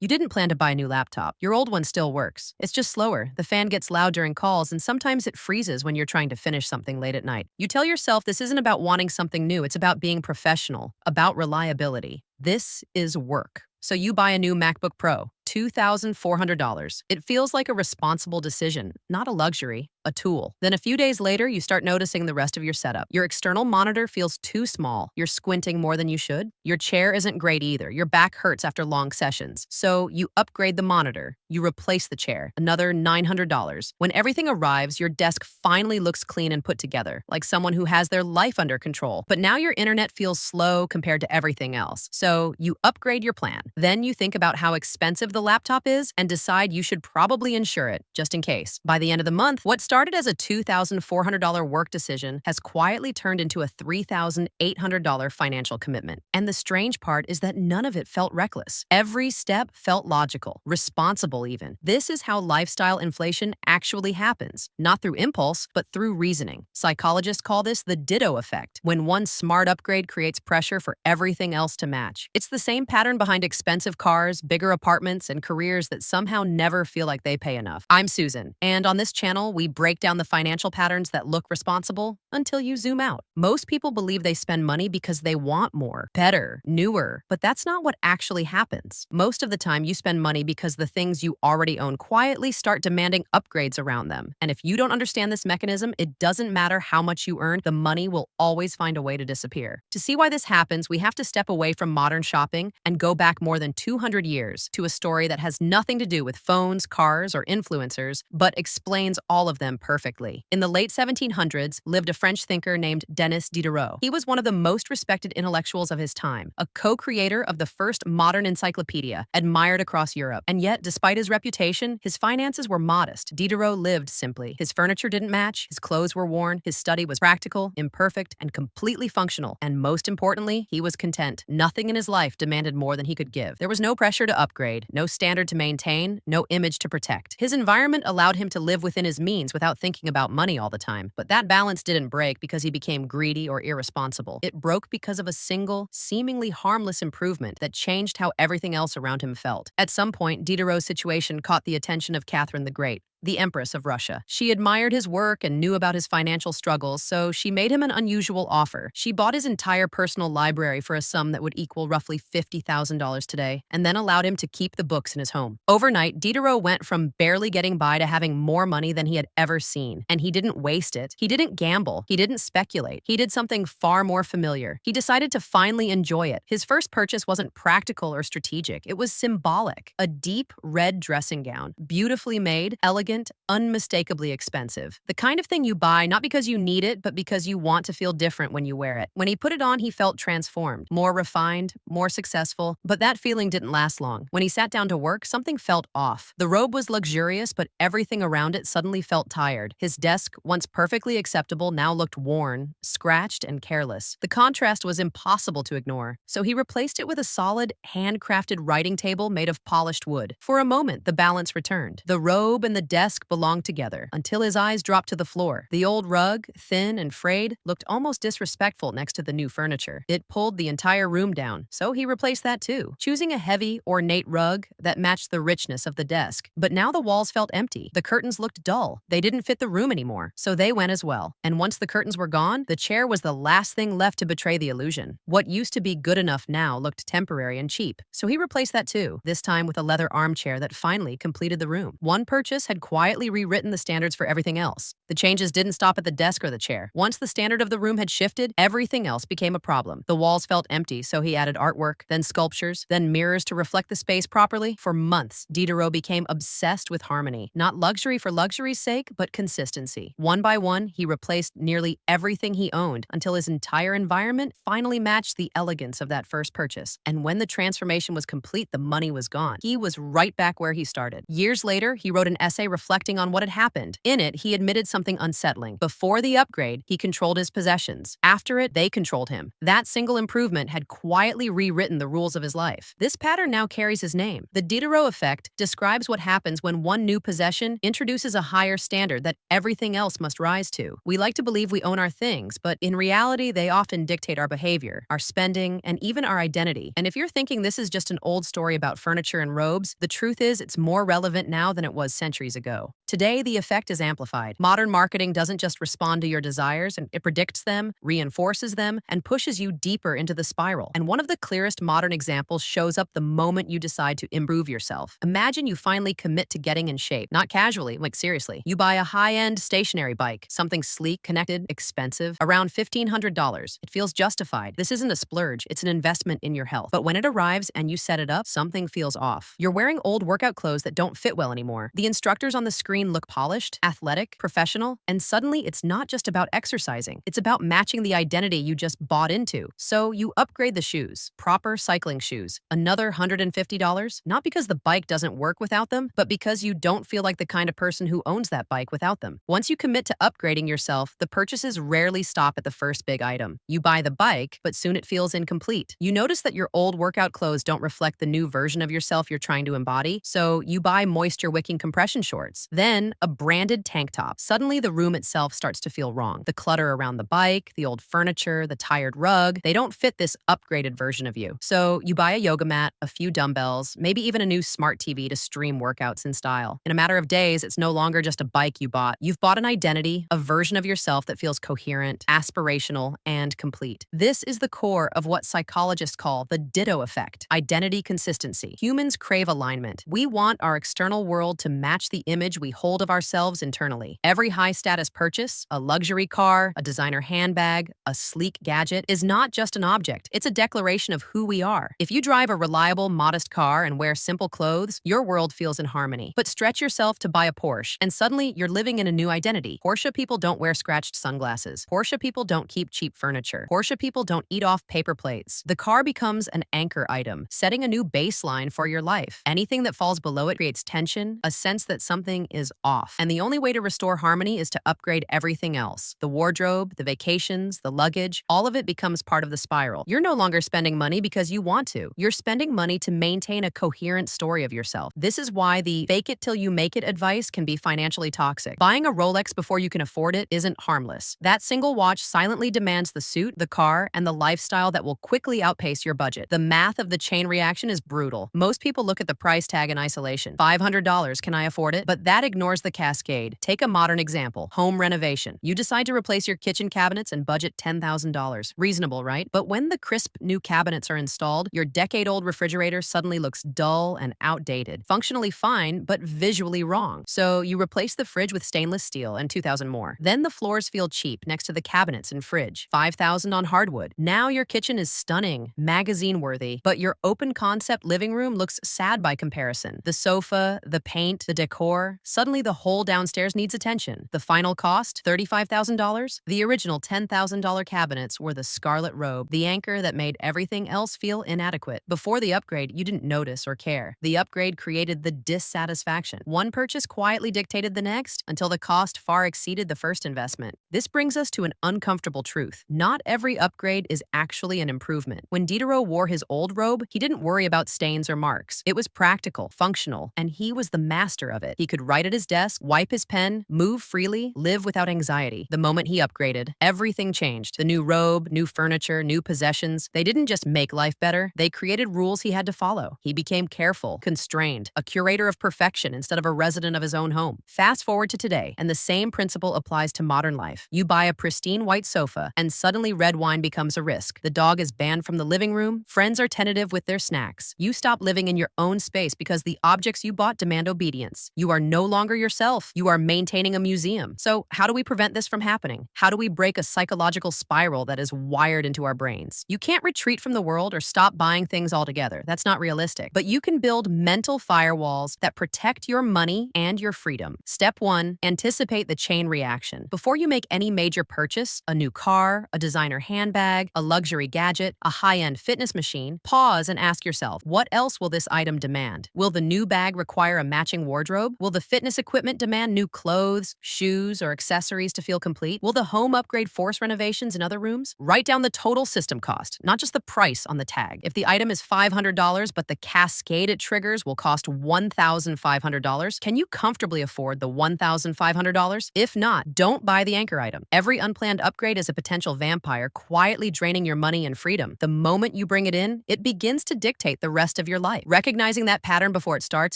You didn't plan to buy a new laptop. Your old one still works. It's just slower. The fan gets loud during calls, and sometimes it freezes when you're trying to finish something late at night. You tell yourself this isn't about wanting something new, it's about being professional, about reliability. This is work. So you buy a new MacBook Pro, $2,400. It feels like a responsible decision, not a luxury, a tool. Then a few days later, you start noticing the rest of your setup. Your external monitor feels too small. You're squinting more than you should. Your chair isn't great either. Your back hurts after long sessions. So you upgrade the monitor. You replace the chair, another $900. When everything arrives, your desk finally looks clean and put together, like someone who has their life under control. But now your internet feels slow compared to everything else. So you upgrade your plan. Then you think about how expensive the laptop is and decide you should probably insure it, just in case. By the end of the month, what started as a $2,400 work decision has quietly turned into a $3,800 financial commitment. And the strange part is that none of it felt reckless. Every step felt logical, responsible even. This is how lifestyle inflation actually happens, not through impulse, but through reasoning. Psychologists call this the Diderot Effect, when one smart upgrade creates pressure for everything else to match. It's the same pattern behind expensive cars, bigger apartments, and careers that somehow never feel like they pay enough. I'm Susan, and on this channel, we break down the financial patterns that look responsible until you zoom out. Most people believe they spend money because they want more, better, newer, but that's not what actually happens. Most of the time, you spend money because the things you already own quietly start demanding upgrades around them. And if you don't understand this mechanism, it doesn't matter how much you earn, the money will always find a way to disappear. To see why this happens, we have to step away from modern shopping and go back more than 200 years to a story that has nothing to do with phones, cars, or influencers, but explains all of them perfectly. In the late 1700s lived a French thinker named Denis Diderot. He was one of the most respected intellectuals of his time, a co-creator of the first modern encyclopedia, admired across Europe. And yet, despite his reputation, his finances were modest. Diderot lived simply. His furniture didn't match, his clothes were worn, his study was practical, imperfect, and completely functional. And most importantly, he was content. Nothing in his life demanded more than he could give. There was no pressure to upgrade, no standard to maintain, no image to protect. His environment allowed him to live within his means without thinking about money all the time. But that balance didn't break because he became greedy or irresponsible. It broke because of a single, seemingly harmless improvement that changed how everything else around him felt. At some point, Diderot's situation caught the attention of Catherine the Great, the Empress of Russia. She admired his work and knew about his financial struggles, so she made him an unusual offer. She bought his entire personal library for a sum that would equal roughly $50,000 today, and then allowed him to keep the books in his home. Overnight, Diderot went from barely getting by to having more money than he had ever seen. And he didn't waste it. He didn't gamble. He didn't speculate. He did something far more familiar. He decided to finally enjoy it. His first purchase wasn't practical or strategic. It was symbolic. A deep red dressing gown, beautifully made, elegant, unmistakably expensive. The kind of thing you buy not because you need it, but because you want to feel different when you wear it. When he put it on, he felt transformed, more refined, more successful, but that feeling didn't last long. When he sat down to work, something felt off. The robe was luxurious, but everything around it suddenly felt tired. His desk, once perfectly acceptable, now looked worn, scratched, and careless. The contrast was impossible to ignore, so he replaced it with a solid, handcrafted writing table made of polished wood. For a moment, the balance returned. The robe and the desk belonged together, until his eyes dropped to the floor. The old rug, thin and frayed, looked almost disrespectful next to the new furniture. It pulled the entire room down, so he replaced that too, choosing a heavy, ornate rug that matched the richness of the desk. But now the walls felt empty. The curtains looked dull. They didn't fit the room anymore, so they went as well. And once the curtains were gone, the chair was the last thing left to betray the illusion. What used to be good enough now looked temporary and cheap, so he replaced that too, this time with a leather armchair that finally completed the room. One purchase had quietly rewritten the standards for everything else. The changes didn't stop at the desk or the chair. Once the standard of the room had shifted, everything else became a problem. The walls felt empty, so he added artwork, then sculptures, then mirrors to reflect the space properly. For months, Diderot became obsessed with harmony. Not luxury for luxury's sake, but consistency. One by one, he replaced nearly everything he owned until his entire environment finally matched the elegance of that first purchase. And when the transformation was complete, the money was gone. He was right back where he started. Years later, he wrote an essay reflecting on what had happened. In it, he admitted something unsettling. Before the upgrade, he controlled his possessions. After it, they controlled him. That single improvement had quietly rewritten the rules of his life. This pattern now carries his name. The Diderot Effect describes what happens when one new possession introduces a higher standard that everything else must rise to. We like to believe we own our things, but in reality, they often dictate our behavior, our spending, and even our identity. And if you're thinking this is just an old story about furniture and robes, the truth is it's more relevant now than it was centuries ago. Today, the effect is amplified. Modern marketing doesn't just respond to your desires, and it predicts them, reinforces them, and pushes you deeper into the spiral. And one of the clearest modern examples shows up the moment you decide to improve yourself. Imagine you finally commit to getting in shape, not casually, like seriously. You buy a high-end stationary bike, something sleek, connected, expensive, around $1,500. It feels justified. This isn't a splurge, it's an investment in your health. But when it arrives and you set it up, something feels off. You're wearing old workout clothes that don't fit well anymore. The instructors on the screen look polished, athletic, professional, and suddenly it's not just about exercising. It's about matching the identity you just bought into. So you upgrade the shoes, proper cycling shoes, another $150, not because the bike doesn't work without them, but because you don't feel like the kind of person who owns that bike without them. Once you commit to upgrading yourself, the purchases rarely stop at the first big item. You buy the bike, but soon it feels incomplete. You notice that your old workout clothes don't reflect the new version of yourself you're trying to embody, so you buy moisture-wicking compression shorts. Then, a branded tank top. Suddenly, the room itself starts to feel wrong. The clutter around the bike, the old furniture, the tired rug, they don't fit this upgraded version of you. So you buy a yoga mat, a few dumbbells, maybe even a new smart TV to stream workouts in style. In a matter of days, it's no longer just a bike you bought. You've bought an identity, a version of yourself that feels coherent, aspirational, and complete. This is the core of what psychologists call the Diderot Effect, identity consistency. Humans crave alignment. We want our external world to match the image we hold of ourselves internally. Every high-status purchase, a luxury car, a designer handbag, a sleek gadget, is not just an object. It's a declaration of who we are. If you drive a reliable, modest car and wear simple clothes, your world feels in harmony. But stretch yourself to buy a Porsche, and suddenly you're living in a new identity. Porsche people don't wear scratched sunglasses. Porsche people don't keep cheap furniture. Porsche people don't eat off paper plates. The car becomes an anchor item, setting a new baseline for your life. Anything that falls below it creates tension, a sense that something is off. And the only way to restore harmony is to upgrade everything else. The wardrobe, the vacations, the luggage, all of it becomes part of the spiral. You're no longer spending money because you want to. You're spending money to maintain a coherent story of yourself. This is why the fake it till you make it advice can be financially toxic. Buying a Rolex before you can afford it isn't harmless. That single watch silently demands the suit, the car, and the lifestyle that will quickly outpace your budget. The math of the chain reaction is brutal. Most people look at the price tag in isolation. $500, can I afford it? But that ignores the cascade. Take a modern example, home renovation. You decide to replace your kitchen cabinets and budget $10,000. Reasonable, right? But when the crisp new cabinets are installed, your decade-old refrigerator suddenly looks dull and outdated. Functionally fine, but visually wrong. So you replace the fridge with stainless steel and $2,000 more. Then the floors feel cheap next to the cabinets and fridge. $5,000 on hardwood. Now your kitchen is stunning, magazine-worthy, but your open-concept living room looks sad by comparison. The sofa, the paint, the decor, suddenly the whole downstairs needs attention. The final cost, $35,000? The original $10,000 cabinets were the scarlet robe, the anchor that made everything else feel inadequate. Before the upgrade, you didn't notice or care. The upgrade created the dissatisfaction. One purchase quietly dictated the next until the cost far exceeded the first investment. This brings us to an uncomfortable truth. Not every upgrade is actually an improvement. When Diderot wore his old robe, he didn't worry about stains or marks. It was practical, functional, and he was the master of it. He could write at his desk, wipe his pen, move freely, live without anxiety. The moment he upgraded, everything changed. The new robe, new furniture, new possessions, they didn't just make life better, they created rules he had to follow. He became careful, constrained, a curator of perfection instead of a resident of his own home. Fast forward to today, and the same principle applies to modern life. You buy a pristine white sofa, and suddenly red wine becomes a risk. The dog is banned from the living room, friends are tentative with their snacks. You stop living in your own space because the objects you bought demand obedience. You are no longer yourself. You are maintaining a museum. So how do we prevent this from happening? How do we break a psychological spiral that is wired into our brains? You can't retreat from the world or stop buying things altogether. That's not realistic. But you can build mental firewalls that protect your money and your freedom. Step 1, anticipate the chain reaction. Before you make any major purchase, a new car, a designer handbag, a luxury gadget, a high-end fitness machine, pause and ask yourself, what else will this item demand? Will the new bag require a matching wardrobe? Will the fitness fitness equipment demand new clothes, shoes, or accessories to feel complete? Will the home upgrade force renovations in other rooms? Write down the total system cost, not just the price on the tag. If the item is $500, but the cascade it triggers will cost $1,500, can you comfortably afford the $1,500? If not, don't buy the anchor item. Every unplanned upgrade is a potential vampire quietly draining your money and freedom. The moment you bring it in, it begins to dictate the rest of your life. Recognizing that pattern before it starts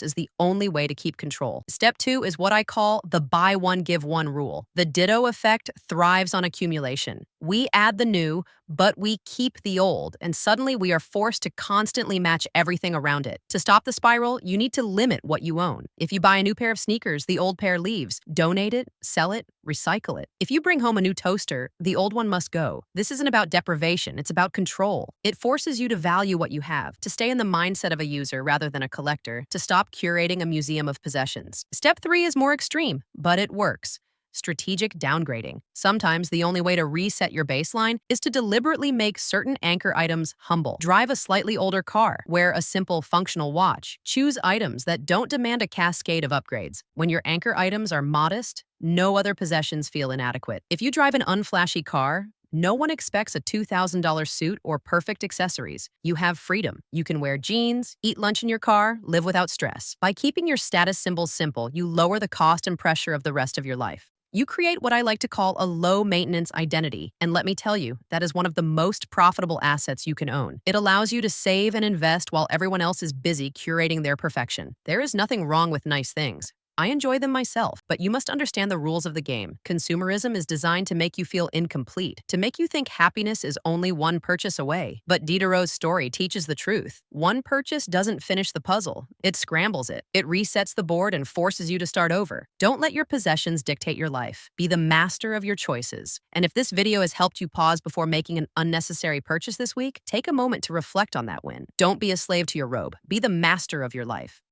is the only way to keep control. Step 2 is what I call the buy one, give one rule. The Diderot Effect thrives on accumulation. We add the new, but we keep the old, and suddenly we are forced to constantly match everything around it. To stop the spiral, you need to limit what you own. If you buy a new pair of sneakers, the old pair leaves. Donate it, sell it, recycle it. If you bring home a new toaster, the old one must go. This isn't about deprivation, it's about control. It forces you to value what you have, to stay in the mindset of a user rather than a collector, to stop curating a museum of possessions. Step 3 is more extreme, but it works. Strategic downgrading. Sometimes the only way to reset your baseline is to deliberately make certain anchor items humble. Drive a slightly older car. Wear a simple functional watch. Choose items that don't demand a cascade of upgrades. When your anchor items are modest, no other possessions feel inadequate. If you drive an unflashy car, no one expects a $2,000 suit or perfect accessories. You have freedom. You can wear jeans, eat lunch in your car, live without stress. By keeping your status symbols simple, you lower the cost and pressure of the rest of your life. You create what I like to call a low-maintenance identity, and let me tell you, that is one of the most profitable assets you can own. It allows you to save and invest while everyone else is busy curating their perfection. There is nothing wrong with nice things. I enjoy them myself, but you must understand the rules of the game. Consumerism is designed to make you feel incomplete, to make you think happiness is only one purchase away. But Diderot's story teaches the truth. One purchase doesn't finish the puzzle. It scrambles it. It resets the board and forces you to start over. Don't let your possessions dictate your life. Be the master of your choices. And if this video has helped you pause before making an unnecessary purchase this week, take a moment to reflect on that win. Don't be a slave to your robe. Be the master of your life.